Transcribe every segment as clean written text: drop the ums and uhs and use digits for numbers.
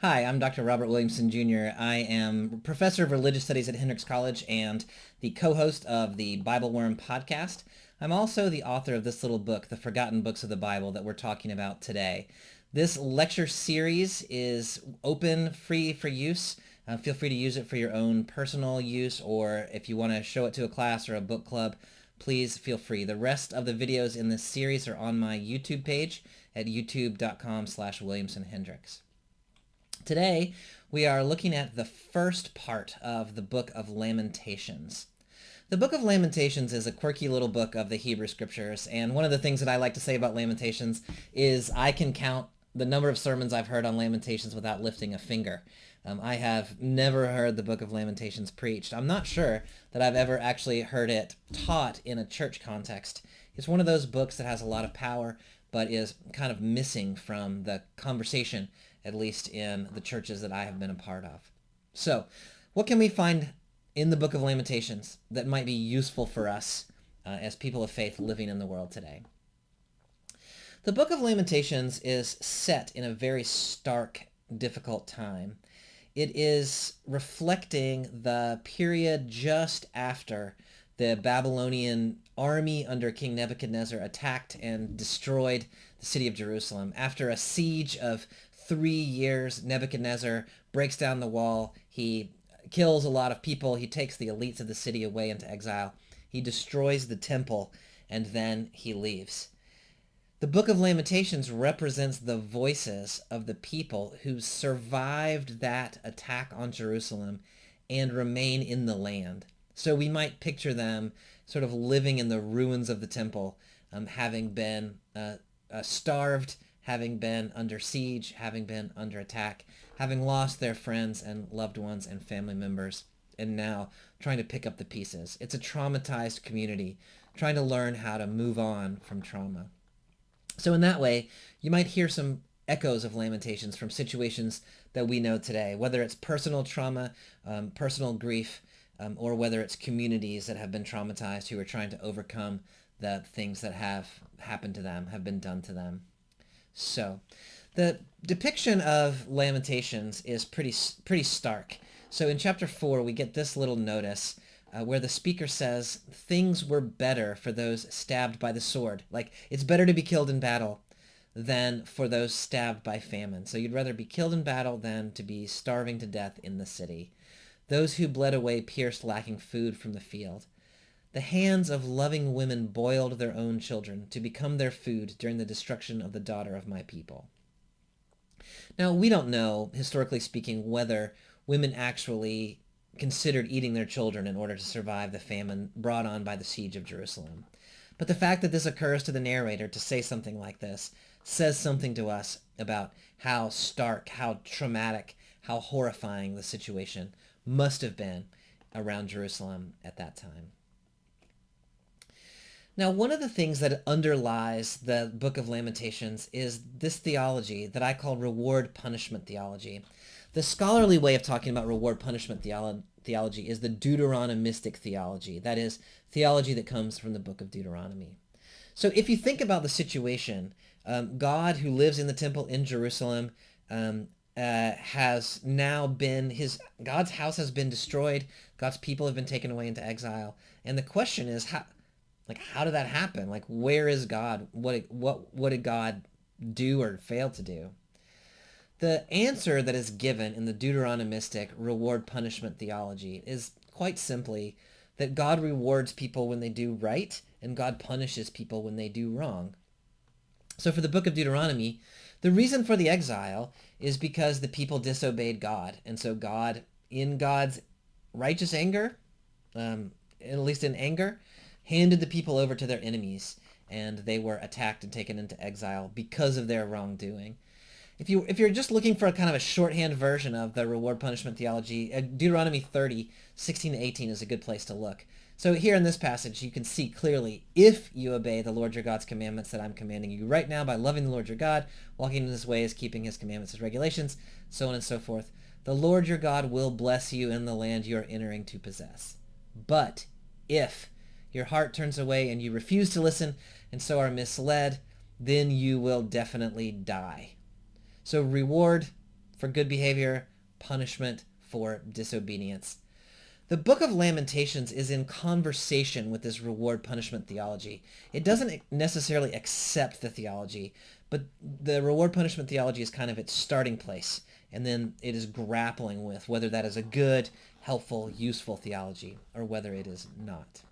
Hi, I'm Dr. Robert Williamson Jr. I am professor of religious studies at Hendrix College and the co-host of the Bible Worm podcast. I'm also the author of this little book, The Forgotten Books of the Bible, that we're talking about today. This lecture series is open, free for use. Feel free to use it for your own personal use, or if you want to show it to a class or a book club, please feel free. The rest of the videos in this series are on my YouTube page at youtube.com/WilliamsonHendrix. Today, we are looking at the first part of the book of Lamentations. The book of Lamentations is a quirky little book of the Hebrew Scriptures, and one of the things that I like to say about Lamentations is I can count the number of sermons I've heard on Lamentations without lifting a finger. I have never heard the book of Lamentations preached. I'm not sure that I've ever actually heard it taught in a church context. It's one of those books that has a lot of power, but is kind of missing from the conversation, at least in the churches that I have been a part of. So, what can we find in the book of Lamentations that might be useful for us as people of faith living in the world today? The book of Lamentations is set in a very stark, difficult time. It is reflecting the period just after the Babylonian army under King Nebuchadnezzar attacked and destroyed the city of Jerusalem. After a siege of 3 years, Nebuchadnezzar breaks down the wall. He kills a lot of people. He takes the elites of the city away into exile. He destroys the temple, and then he leaves. The book of Lamentations represents the voices of the people who survived that attack on Jerusalem and remain in the land. So we might picture them sort of living in the ruins of the temple, having been starved, having been under siege, having been under attack, having lost their friends and loved ones and family members, and now trying to pick up the pieces. It's a traumatized community trying to learn how to move on from trauma. So in that way, you might hear some echoes of Lamentations from situations that we know today, whether it's personal trauma, personal grief, or whether it's communities that have been traumatized who are trying to overcome the things that have happened to them, have been done to them. So, the depiction of Lamentations is pretty stark. So in chapter 4, we get this little notice where the speaker says, things were better for those stabbed by the sword. Like, it's better to be killed in battle than for those stabbed by famine. So you'd rather be killed in battle than to be starving to death in the city. Those who bled away pierced, lacking food from the field. The hands of loving women boiled their own children to become their food during the destruction of the daughter of my people. Now, we don't know, historically speaking, whether women actually considered eating their children in order to survive the famine brought on by the siege of Jerusalem. But the fact that this occurs to the narrator to say something like this says something to us about how stark, how traumatic, how horrifying the situation must have been around Jerusalem at that time. Now, one of the things that underlies the book of Lamentations is this theology that I call reward-punishment theology. The scholarly way of talking about reward-punishment theology is the Deuteronomistic theology. That is, theology that comes from the book of Deuteronomy. So if you think about the situation, God who lives in the temple in Jerusalem has now been, God's house has been destroyed. God's people have been taken away into exile. And the question is, how did that happen? Like, where is God? What did God do or fail to do? The answer that is given in the Deuteronomistic reward-punishment theology is quite simply that God rewards people when they do right, and God punishes people when they do wrong. So for the book of Deuteronomy, the reason for the exile is because the people disobeyed God. And so God, in God's righteous anger, at least in anger, handed the people over to their enemies, and they were attacked and taken into exile because of their wrongdoing. If you're just looking for a kind of a shorthand version of the reward-punishment theology, Deuteronomy 30, 16 to 18 is a good place to look. So here in this passage, you can see clearly, if you obey the Lord your God's commandments that I'm commanding you right now by loving the Lord your God, walking in his ways, keeping his commandments, his regulations, so on and so forth, the Lord your God will bless you in the land you are entering to possess. But if your heart turns away and you refuse to listen and so are misled, then you will definitely die. So reward for good behavior, punishment for disobedience. The book of Lamentations is in conversation with this reward-punishment theology. It doesn't necessarily accept the theology, but the reward-punishment theology is kind of its starting place, and then it is grappling with whether that is a good, helpful, useful theology, or whether it is not.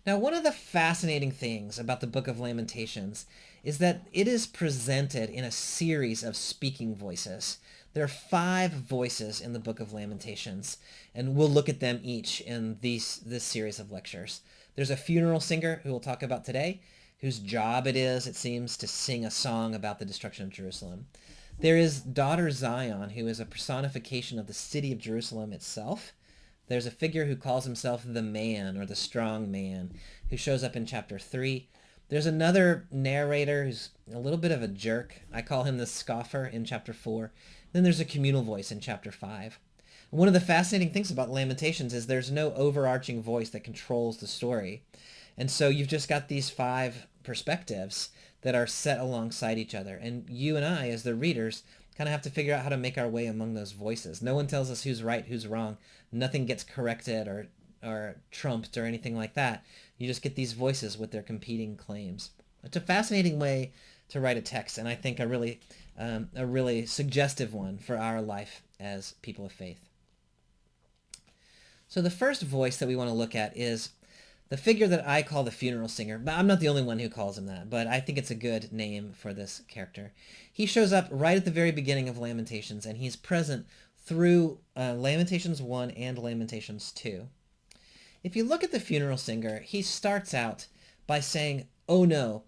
Now, one of the fascinating things about the book of Lamentations is that it is presented in a series of speaking voices. There are 5 voices in the book of Lamentations, and we'll look at them each in this series of lectures. There's a funeral singer, who we'll talk about today, whose job it seems, to sing a song about the destruction of Jerusalem. There is daughter Zion, who is a personification of the city of Jerusalem itself. There's a figure who calls himself the man, or the strong man, who shows up in chapter 3. There's another narrator who's a little bit of a jerk. I call him the scoffer in chapter 4. Then there's a communal voice in chapter 5. One of the fascinating things about Lamentations is there's no overarching voice that controls the story. And so you've just got these 5 perspectives that are set alongside each other. And you and I, as the readers, kind of have to figure out how to make our way among those voices. No one tells us who's right, who's wrong. Nothing gets corrected or trumped or anything like that. You just get these voices with their competing claims. It's a fascinating way to write a text, and I think a really suggestive one for our life as people of faith. So the first voice that we want to look at is the figure that I call the funeral singer. But I'm not the only one who calls him that, but I think it's a good name for this character. He shows up right at the very beginning of Lamentations, and he's present through Lamentations 1 and Lamentations 2. If you look at the funeral singer, he starts out by saying, "Oh no."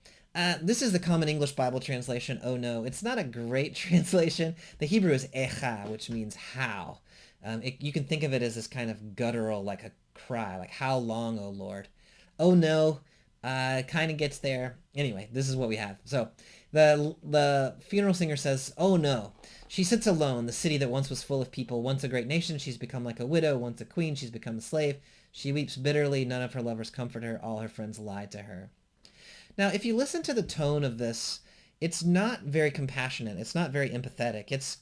This is the Common English Bible translation, "oh no." It's not a great translation. The Hebrew is echa, which means how. You can think of it as this kind of guttural, like a cry, like, "How long, O Lord?" "Oh no," kind of gets there. Anyway, this is what we have. So the funeral singer says, "Oh no. She sits alone, the city that once was full of people, once a great nation, she's become like a widow, once a queen, she's become a slave. She weeps bitterly, none of her lovers comfort her, all her friends lie to her." Now, if you listen to the tone of this, it's not very compassionate. It's not very empathetic. It's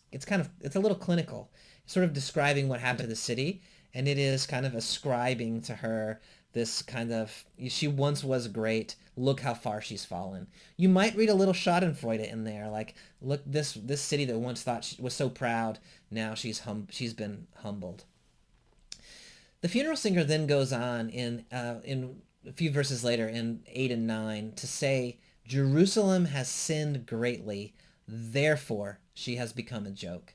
a little clinical, sort of describing what happened to the city, and it is kind of ascribing to her this kind of, she once was great, look how far she's fallen. You might read a little Schadenfreude in there, like, look, this city that once thought she was so proud, now she's been humbled. The funeral singer then goes on in a few verses later, in 8 and 9, to say, "Jerusalem has sinned greatly, therefore she has become a joke."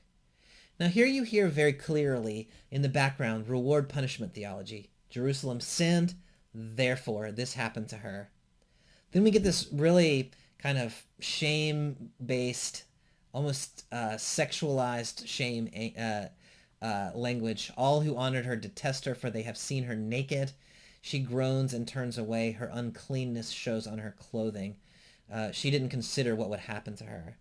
Now here you hear very clearly in the background reward-punishment theology. Jerusalem sinned, therefore this happened to her. Then we get this really kind of shame-based, almost sexualized shame language. "All who honored her detest her, for they have seen her naked. She groans and turns away. Her uncleanness shows on her clothing. She didn't consider what would happen to her."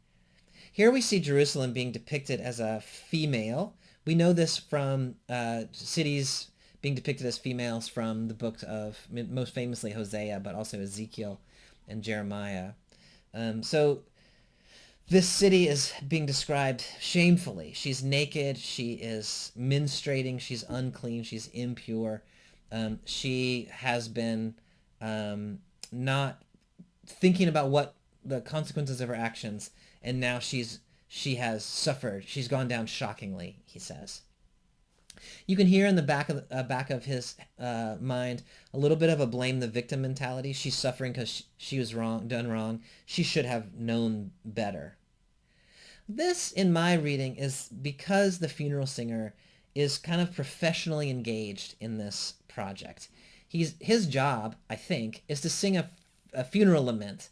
Here we see Jerusalem being depicted as a female. We know this from cities being depicted as females from the books of, most famously, Hosea, but also Ezekiel and Jeremiah. So this city is being described shamefully. She's naked, she is menstruating, she's unclean, she's impure. She has been not thinking about what the consequences of her actions, and now she has suffered. She's gone down shockingly, he says. You can hear in the back of his mind a little bit of a blame the victim mentality. She's suffering because she was done wrong. She should have known better. This, in my reading, is because the funeral singer is kind of professionally engaged in this project. His job, I think, is to sing a funeral lament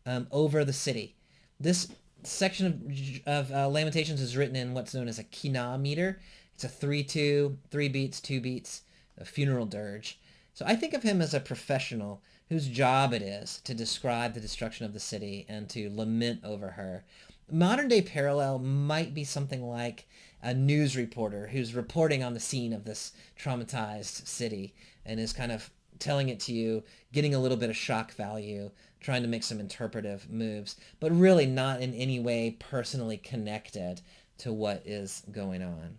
over the city. This section of Lamentations is written in what's known as a kinah meter. It's a 3-2, 3 beats, 2 beats, a funeral dirge. So I think of him as a professional whose job it is to describe the destruction of the city and to lament over her. Modern day parallel might be something like a news reporter who's reporting on the scene of this traumatized city and is kind of telling it to you, getting a little bit of shock value, trying to make some interpretive moves, but really not in any way personally connected to what is going on.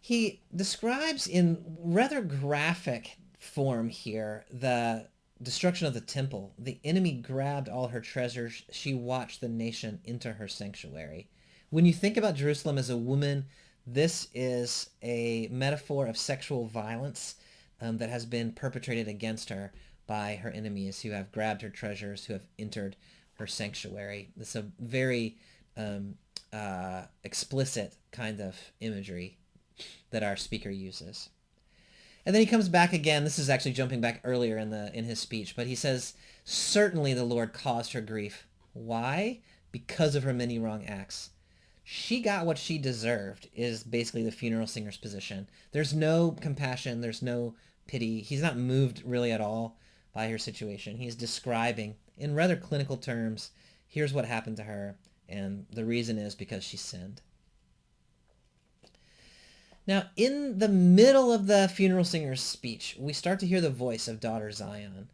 He describes in rather graphic form here the destruction of the temple. The enemy grabbed all her treasures. She watched the nation enter her sanctuary. When you think about Jerusalem as a woman, this is a metaphor of sexual violence that has been perpetrated against her by her enemies who have grabbed her treasures, who have entered her sanctuary. This is a very explicit kind of imagery that our speaker uses. And then he comes back again. This is actually jumping back earlier in his speech, but he says, certainly the Lord caused her grief. Why? Because of her many wrong acts. She got what she deserved is basically the funeral singer's position. There's no compassion. There's no pity. He's not moved really at all by her situation. He's describing in rather clinical terms, here's what happened to her, and the reason is because she sinned. Now, in the middle of the funeral singer's speech, we start to hear the voice of daughter Zion.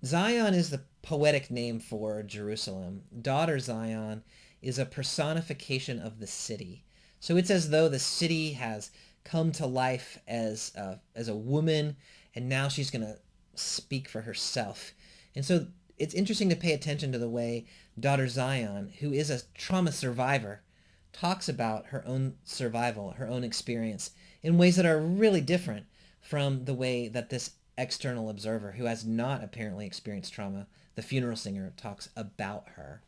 Zion is the poetic name for Jerusalem. Daughter Zion is a personification of the city. So it's as though the city has come to life as a woman, and now she's going to speak for herself. And so it's interesting to pay attention to the way daughter Zion, who is a trauma survivor, talks about her own survival, her own experience, in ways that are really different from the way that this external observer, who has not apparently experienced trauma, the funeral singer, talks about her.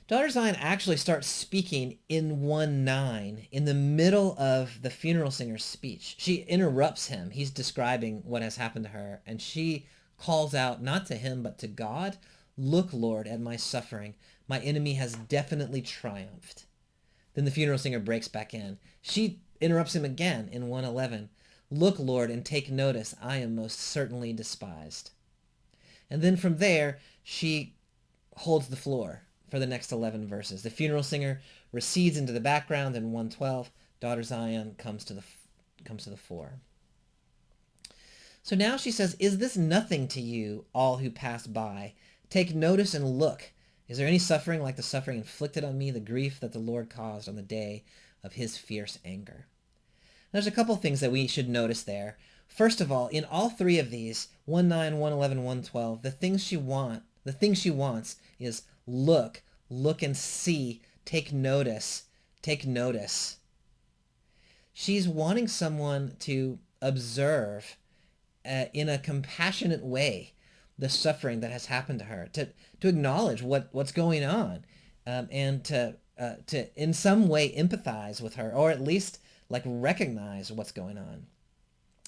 Daughter Zion actually starts speaking in 1:9 in the middle of the funeral singer's speech. She interrupts him. He's describing what has happened to her, and she calls out, not to him, but to God, "Look, Lord, at my suffering. My enemy has definitely triumphed." Then the funeral singer breaks back in. She interrupts him again in 1:11. "Look, Lord, and take notice. I am most certainly despised." And then from there, she holds the floor for the next 11 verses. The funeral singer recedes into the background in 1:12. Daughter Zion comes to the fore. So now she says, "Is this nothing to you, all who pass by? Take notice and look. Is there any suffering like the suffering inflicted on me, the grief that the Lord caused on the day of his fierce anger?" There's a couple things that we should notice there. First of all, in all three of these, 1:9, 1:11, 1:12, the thing she wants is look and see, take notice. She's wanting someone to observe in a compassionate way the suffering that has happened to her, to acknowledge what's going on, and to in some way empathize with her, or at least like recognize what's going on.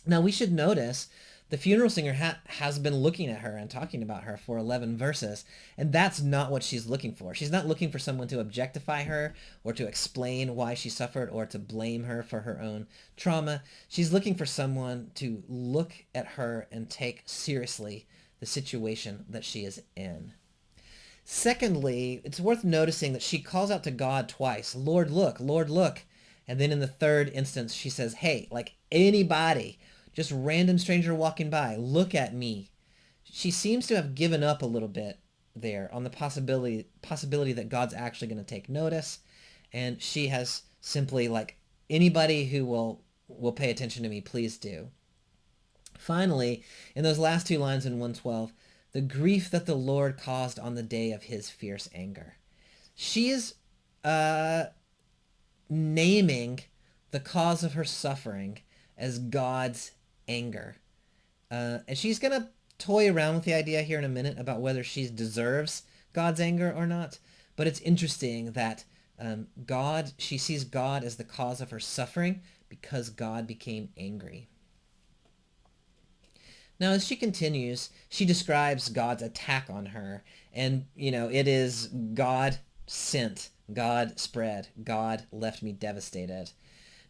Now we should notice the funeral singer has been looking at her and talking about her for 11 verses, and that's not what she's looking for. She's not looking for someone to objectify her or to explain why she suffered or to blame her for her own trauma. She's looking for someone to look at her and take seriously the situation that she is in. Secondly, it's worth noticing that she calls out to God twice, "Lord, look, Lord, look." And then in the third instance, she says, "Hey, like anybody, just random stranger walking by, look at me." She seems to have given up a little bit there on the possibility that God's actually going to take notice. And she has simply like, anybody who will pay attention to me, please do. Finally, in those last two lines in 1:12, the grief that the Lord caused on the day of his fierce anger. She is naming the cause of her suffering as God's anger. And she's going to toy around with the idea here in a minute about whether she deserves God's anger or not. But it's interesting that she sees God as the cause of her suffering because God became angry. Now, as she continues, she describes God's attack on her. And, it is God sent, God spread, God left me devastated.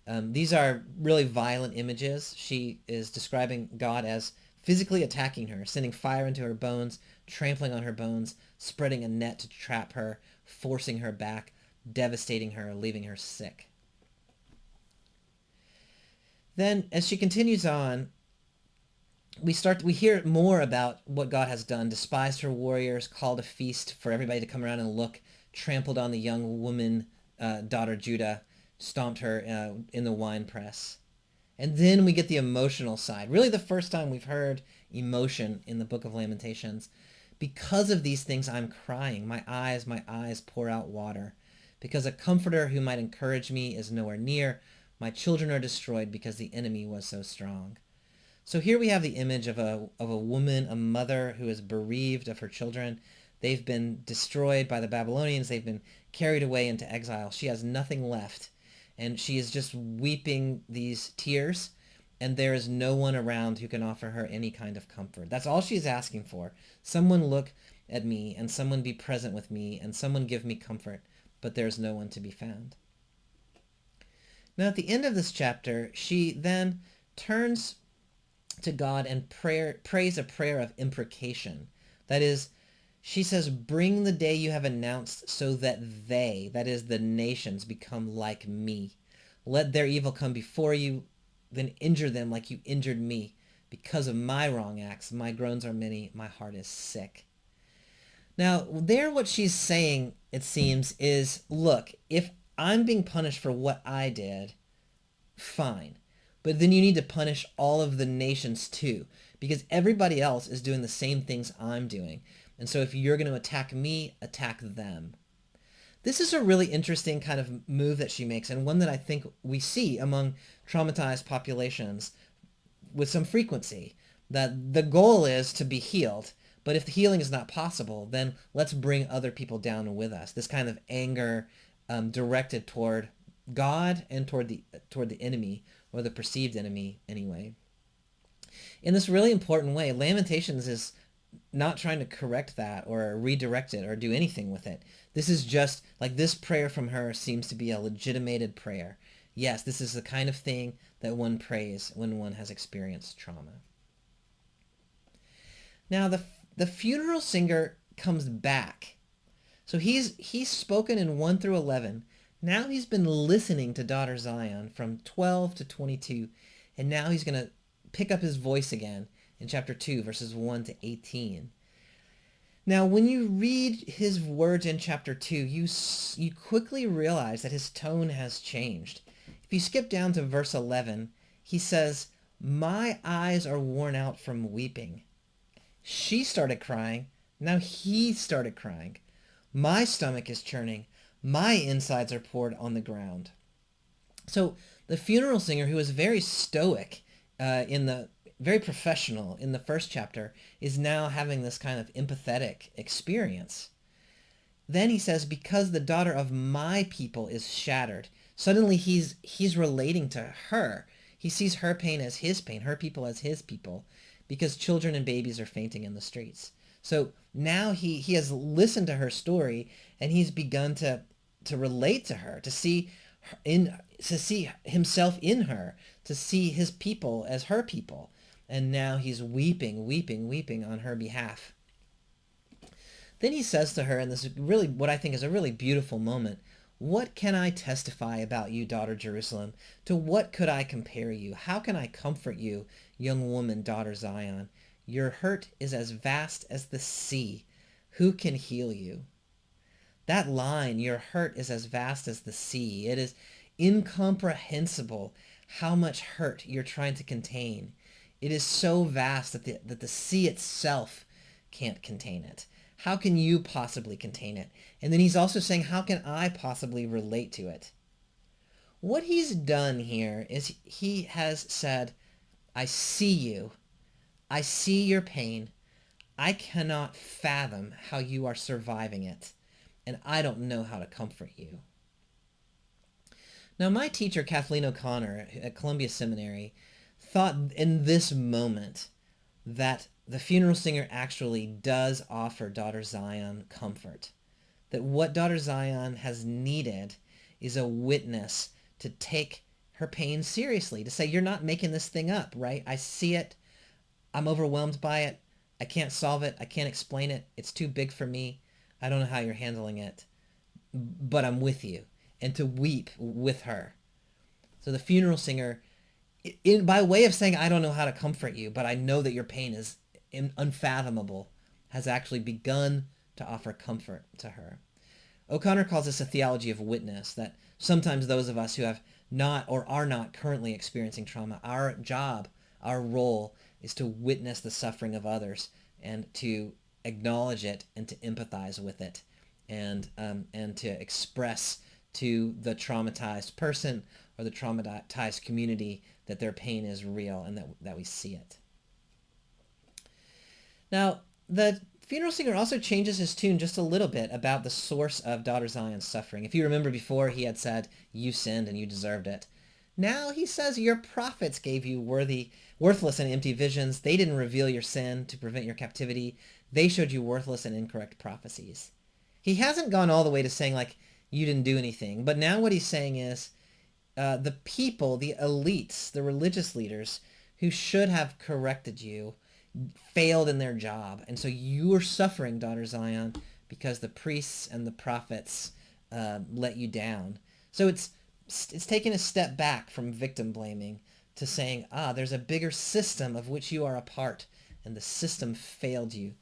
These are really violent images. She is describing God as physically attacking her, sending fire into her bones, trampling on her bones, spreading a net to trap her, forcing her back, devastating her, leaving her sick. Then, as she continues on, we hear more about what God has done, despised her warriors, called a feast for everybody to come around and look, trampled on the young woman, daughter Judah, stomped her in the winepress. And then we get the emotional side. Really the first time we've heard emotion in the book of Lamentations. Because of these things I'm crying. My eyes pour out water. Because a comforter who might encourage me is nowhere near. My children are destroyed because the enemy was so strong. So here we have the image of a woman, a mother who is bereaved of her children. They've been destroyed by the Babylonians. They've been carried away into exile. She has nothing left. And she is just weeping these tears, and there is no one around who can offer her any kind of comfort. That's all she's asking for. Someone look at me, and someone be present with me, and someone give me comfort, but there's no one to be found. Now at the end of this chapter, she then turns to God and prays a prayer of imprecation. That is, she says, bring the day you have announced so that they, that is the nations, become like me. Let their evil come before you, then injure them like you injured me. Because of my wrong acts, my groans are many, my heart is sick. Now, there what she's saying, it seems, is, look, if I'm being punished for what I did, fine. But then you need to punish all of the nations too, because everybody else is doing the same things I'm doing. And so if you're going to attack me, attack them. This is a really interesting kind of move that she makes, and one that I think we see among traumatized populations with some frequency, that the goal is to be healed. But if the healing is not possible, then let's bring other people down with us. This kind of anger directed toward God and toward the enemy, or the perceived enemy anyway. In this really important way, Lamentations is not trying to correct that or redirect it or do anything with it. This is just like, this prayer from her seems to be a legitimated prayer. Yes, this is the kind of thing that one prays when one has experienced trauma. Now the funeral singer comes back. So he's spoken in 1 through 11. Now he's been listening to Daughter Zion from 12 to 22, and now he's going to pick up his voice again in chapter 2, verses 1 to 18. Now, when you read his words in chapter 2, you quickly realize that his tone has changed. If you skip down to verse 11, he says, my eyes are worn out from weeping. She started crying. Now he started crying. My stomach is churning. My insides are poured on the ground. So the funeral singer, who is very stoic, very professional in the first chapter, is now having this kind of empathetic experience. Then he says, because the daughter of my people is shattered. Suddenly he's relating to her. He sees her pain as his pain, her people as his people, because children and babies are fainting in the streets. So now he has listened to her story, and he's begun to relate to her, to see himself in her, to see his people as her people. And now he's weeping on her behalf. Then he says to her, and this is really what I think is a really beautiful moment, what can I testify about you, daughter Jerusalem? To what could I compare you? How can I comfort you, young woman, daughter Zion? Your hurt is as vast as the sea. Who can heal you? That line, your hurt is as vast as the sea. It is incomprehensible how much hurt you're trying to contain. It is so vast that the sea itself can't contain it. How can you possibly contain it? And then he's also saying, how can I possibly relate to it? What he's done here is he has said, I see you. I see your pain. I cannot fathom how you are surviving it, and I don't know how to comfort you. Now, my teacher, Kathleen O'Connor at Columbia Seminary, thought in this moment that the funeral singer actually does offer daughter Zion comfort. That what daughter Zion has needed is a witness to take her pain seriously, to say, you're not making this thing up, right? I see it. I'm overwhelmed by it. I can't solve it. I can't explain it. It's too big for me. I don't know how you're handling it, but I'm with you. And to weep with her. So the funeral singer by way of saying, I don't know how to comfort you, but I know that your pain is unfathomable, has actually begun to offer comfort to her. O'Connor calls this a theology of witness, that sometimes those of us who have not or are not currently experiencing trauma, our job, our role is to witness the suffering of others and to acknowledge it and to empathize with it and to express to the traumatized person or the traumatized community that their pain is real and that we see it. Now, the funeral singer also changes his tune just a little bit about the source of daughter Zion's suffering. If you remember before, he had said, you sinned and you deserved it. Now he says, your prophets gave you worthless and empty visions. They didn't reveal your sin to prevent your captivity. They showed you worthless and incorrect prophecies. He hasn't gone all the way to saying, like, you didn't do anything. But now what he's saying is, the people, the elites, the religious leaders who should have corrected you failed in their job. And so you are suffering, daughter Zion, because the priests and the prophets let you down. So it's taken a step back from victim blaming to saying, there's a bigger system of which you are a part, and the system failed you.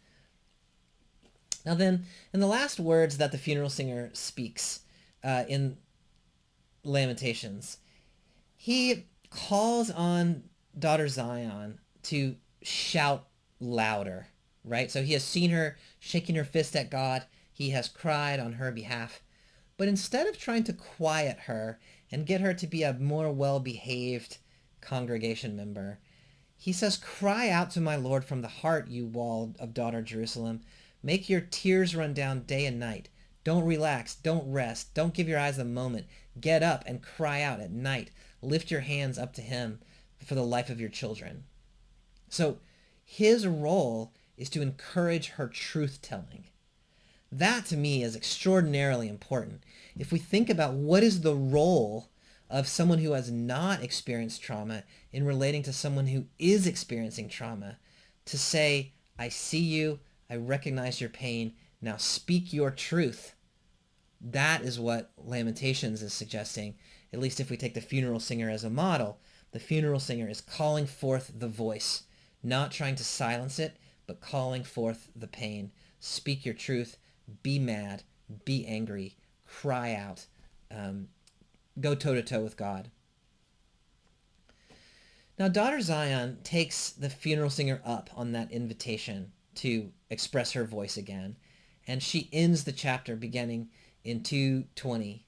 Now then, in the last words that the funeral singer speaks in Lamentations, he calls on daughter Zion to shout louder, right? So he has seen her shaking her fist at God. He has cried on her behalf. But instead of trying to quiet her and get her to be a more well-behaved congregation member, he says, cry out to my Lord from the heart, you wall of daughter Jerusalem. Make your tears run down day and night. Don't relax. Don't rest. Don't give your eyes a moment. Get up and cry out at night. Lift your hands up to him for the life of your children. So his role is to encourage her truth-telling. That, to me, is extraordinarily important. If we think about what is the role of someone who has not experienced trauma in relating to someone who is experiencing trauma, to say, I see you, I recognize your pain, now speak your truth. That is what Lamentations is suggesting, at least if we take the funeral singer as a model. The funeral singer is calling forth the voice, not trying to silence it, but calling forth the pain. Speak your truth, be mad, be angry, cry out, go toe-to-toe with God. Now, daughter Zion takes the funeral singer up on that invitation to express her voice again, and she ends the chapter beginning in 2:20.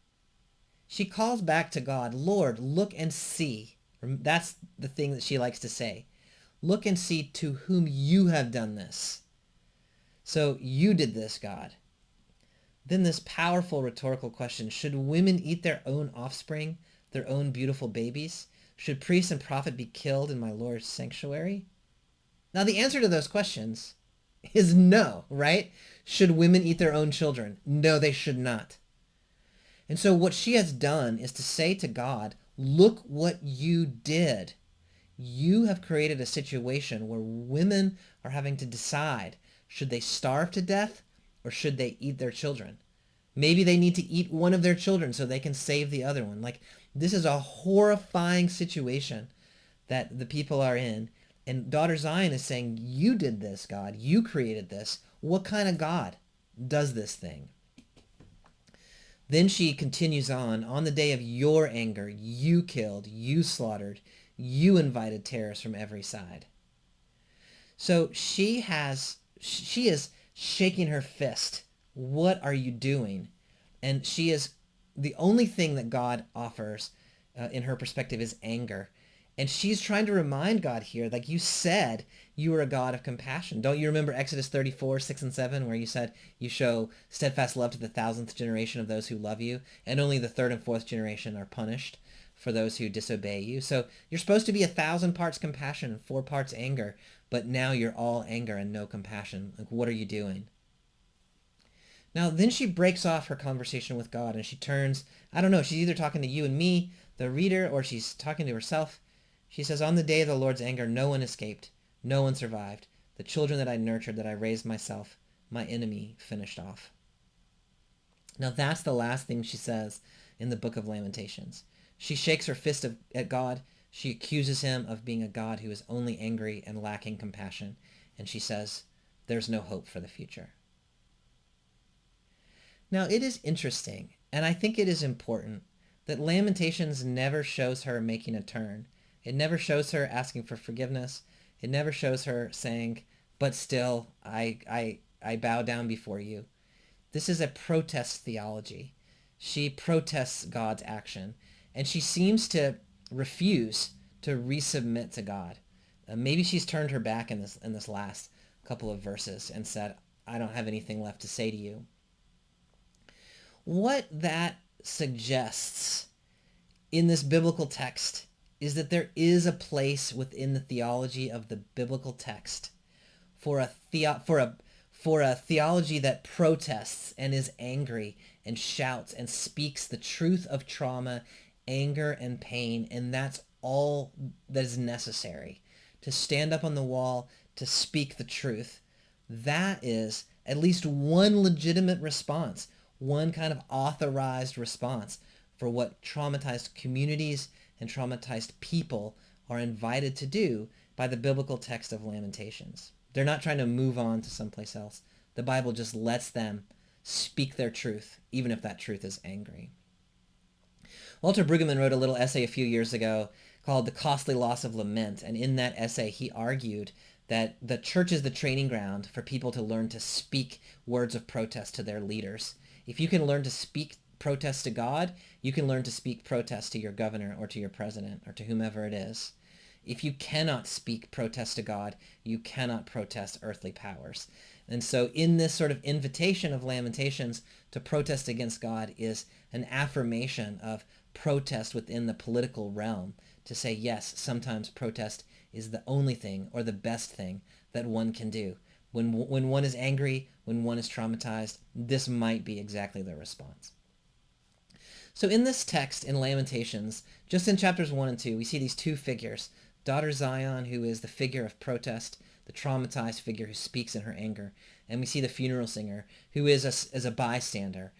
She calls back to God, Lord, look and see. That's the thing that she likes to say. Look and see to whom you have done this. So you did this, God. Then this powerful rhetorical question, should women eat their own offspring, their own beautiful babies? Should priest and prophet be killed in my Lord's sanctuary? Now the answer to those questions is no, right? Should women eat their own children? No, they should not. And so what she has done is to say to God, look what you did. You have created a situation where women are having to decide, should they starve to death or should they eat their children? Maybe they need to eat one of their children so they can save the other one. Like, this is a horrifying situation that the people are in. And daughter Zion is saying, you did this, God. You created this. What kind of God does this thing? Then she continues on the day of your anger, you killed, you slaughtered, you invited terrorists from every side. So she is shaking her fist. What are you doing? And she is, the only thing that God offers in her perspective is anger. And she's trying to remind God here, like, you said you were a God of compassion. Don't you remember Exodus 34, 6 and 7, where you said you show steadfast love to the 1,000th generation of those who love you, and only the 3rd and 4th generation are punished for those who disobey you. So you're supposed to be 1,000 parts compassion and 4 parts anger, but now you're all anger and no compassion. Like, what are you doing? Now, then she breaks off her conversation with God and she turns, I don't know, she's either talking to you and me, the reader, or she's talking to herself. She says, on the day of the Lord's anger, no one escaped. No one survived. The children that I nurtured, that I raised myself, my enemy finished off. Now that's the last thing she says in the book of Lamentations. She shakes her fist at God. She accuses him of being a God who is only angry and lacking compassion. And she says, there's no hope for the future. Now, it is interesting, and I think it is important, that Lamentations never shows her making a turn. It never shows her asking for forgiveness. It never shows her saying, but still, I bow down before you. This is a protest theology. She protests God's action, and she seems to refuse to resubmit to God. Maybe she's turned her back in this last couple of verses and said, I don't have anything left to say to you. What that suggests in this biblical text is that there is a place within the theology of the biblical text for a theology that protests and is angry and shouts and speaks the truth of trauma, anger, and pain, and that's all that is necessary to stand up on the wall to speak the truth. That is at least one legitimate response, one kind of authorized response for what traumatized communities and traumatized people are invited to do by the biblical text of Lamentations. They're not trying to move on to someplace else. The Bible just lets them speak their truth, even if that truth is angry. Walter Brueggemann wrote a little essay a few years ago called The Costly Loss of Lament, and in that essay he argued that the church is the training ground for people to learn to speak words of protest to their leaders. If you can learn to speak protest to God, you can learn to speak protest to your governor or to your president or to whomever it is. If you cannot speak protest to God, you cannot protest earthly powers. And so in this sort of invitation of Lamentations to protest against God is an affirmation of protest within the political realm, to say, yes, sometimes protest is the only thing or the best thing that one can do. When one is angry, when one is traumatized, this might be exactly the response. So in this text, in Lamentations, just in chapters 1 and 2, we see these two figures. Daughter Zion, who is the figure of protest, the traumatized figure who speaks in her anger. And we see the funeral singer, who is a bystander,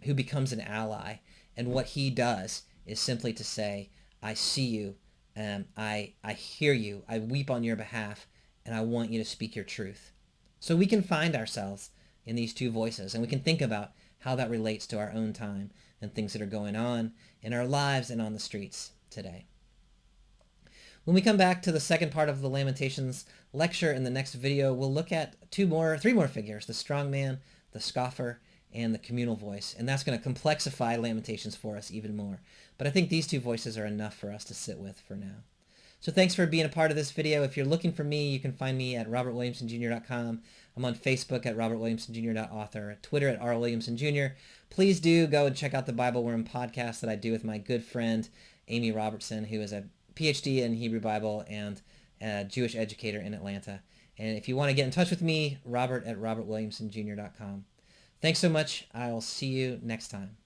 who becomes an ally. And what he does is simply to say, I see you, I hear you, I weep on your behalf, and I want you to speak your truth. So we can find ourselves in these two voices, and we can think about how that relates to our own time and things that are going on in our lives and on the streets today. When we come back to the second part of the Lamentations lecture in the next video, we'll look at three more figures, the strong man, the scoffer, and the communal voice. And that's going to complexify Lamentations for us even more. But I think these two voices are enough for us to sit with for now. So thanks for being a part of this video. If you're looking for me, you can find me at robertwilliamsonjr.com. I'm on Facebook at robertwilliamsonjr.author, at Twitter at rwilliamsonjr. Please do go and check out the Bible Worm podcast that I do with my good friend, Amy Robertson, who is a PhD in Hebrew Bible and a Jewish educator in Atlanta. And if you want to get in touch with me, robert at robertwilliamsonjr.com. Thanks so much. I'll see you next time.